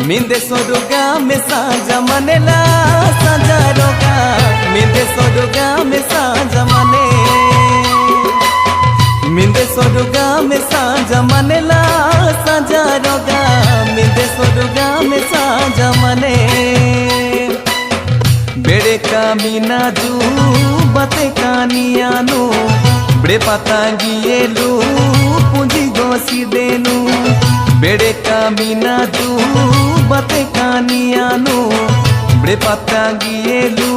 मिंदे सोरुगा में साजा मनेला साजा रोगा मिंदे सोरुगा में साजा मने मिंदे सोरुगा में साजा मनेला साजा रोगा मिंदे सोरुगा में साजा मने बेड़े का मीना जू बते कानियानु बेड़े पतांगिएलू पूंजी गोसी देनु बेड़े का मीना जू बते कानियानु बेड़े पतांगिएलू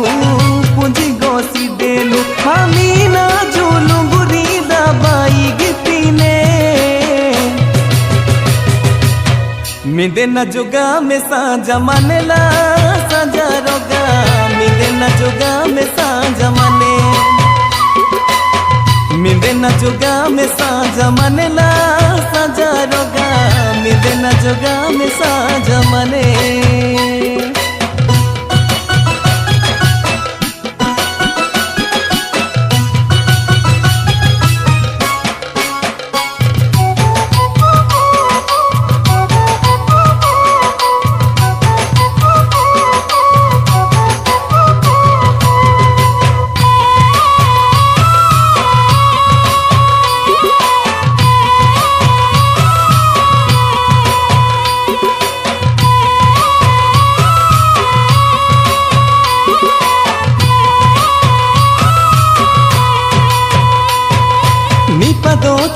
पूंजी गोसी देनु मीना जूलू बुरी दबाई गितीने मिंदे न जुगा में साजा मनेला साजा रोगा मिंदे न जुगा में साजा मने मिंदे न जुगा में साजा मनेला साजा रोगा मिंदे न जुगा में साजा मने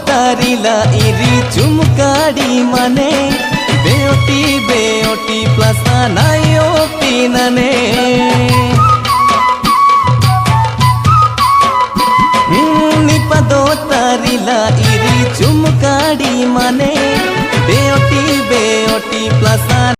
तारीला इरी चुमकारी मने बेटी